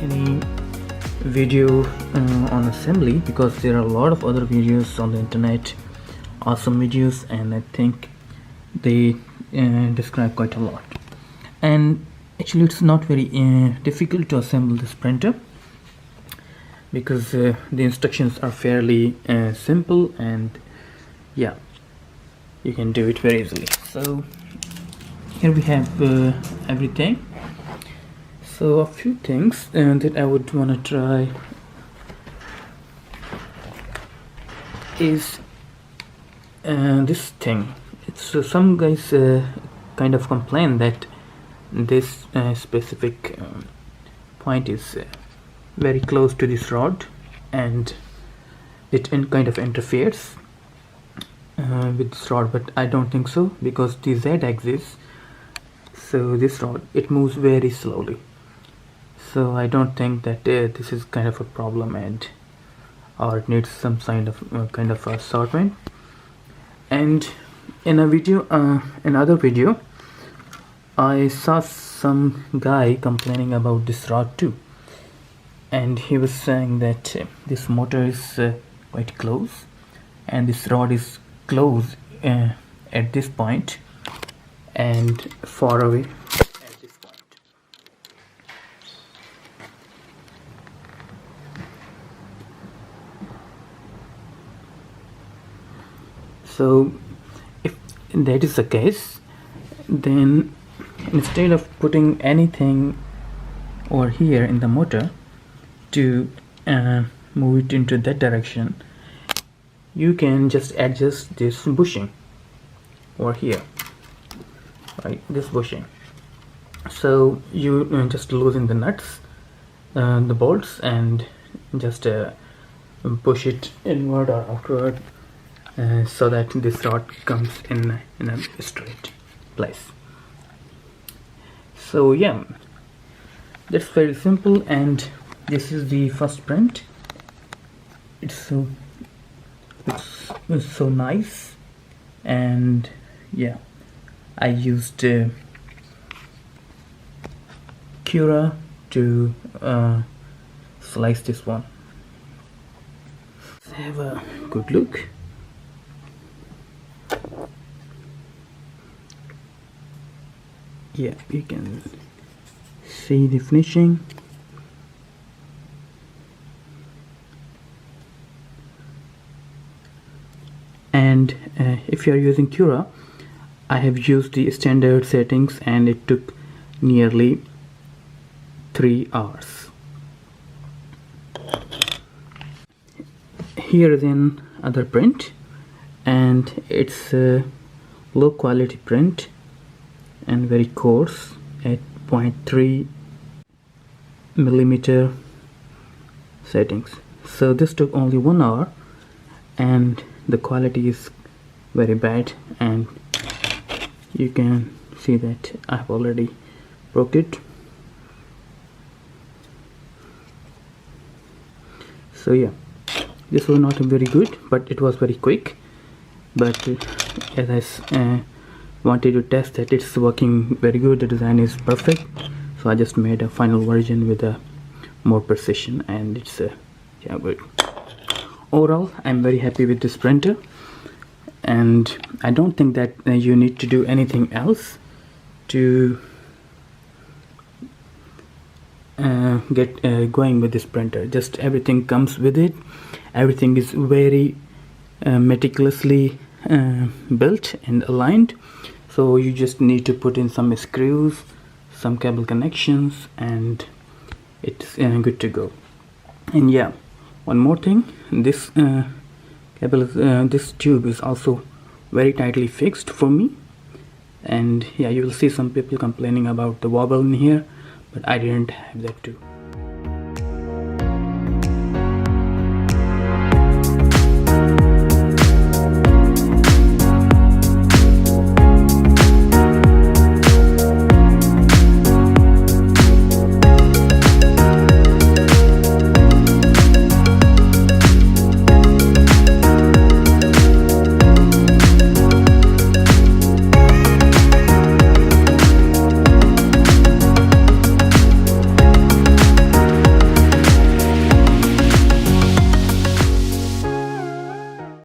any video on assembly, because there are a lot of other videos on the internet, awesome videos, and I think they describe quite a lot. And actually it's not very difficult to assemble this printer, because the instructions are fairly simple, and yeah, you can do it very easily. So here we have everything. So a few things that I would want to try is this thing. It's some guys kind of complain that this specific point is very close to this rod, and it kind of interferes with this rod, but I don't think so, because the z-axis, so this rod, it moves very slowly. So I don't think that this is kind of a problem, and or it needs some kind of assortment. And in a video, another video, I saw some guy complaining about this rod too, and he was saying that this motor is quite close, and this rod is close at this point and far away at this point. So if that is the case, then instead of putting anything over here in the motor to move it into that direction, you can just adjust this bushing over here, right, this bushing. So you just loosen the nuts, the bolts, and just push it inward or outward, so that this rod comes in a straight place. So yeah, that's very simple, and this is the first print. It's so nice, and yeah, I used Cura to slice this one. Let's have a good look. Yeah, you can see the finishing. And if you are using Cura, I have used the standard settings, and it took nearly 3 hours. Here is another print, and it's a low quality print and very coarse at 0.3 millimeter settings. So this took only 1 hour, and the quality is very bad, and you can see that I've already broke it. So yeah, this was not very good, but it was very quick. But as I wanted to test that it's working very good, the design is perfect, so I just made a final version with a more precision, and it's yeah, good. Overall, I'm very happy with this printer, and I don't think that you need to do anything else to get going with this printer. Just everything comes with it. Everything is very meticulously built and aligned, so you just need to put in some screws, some cable connections, and it's good to go. And yeah, one more thing, this this tube is also very tightly fixed for me, and yeah, you will see some people complaining about the wobble in here, but I didn't have that too.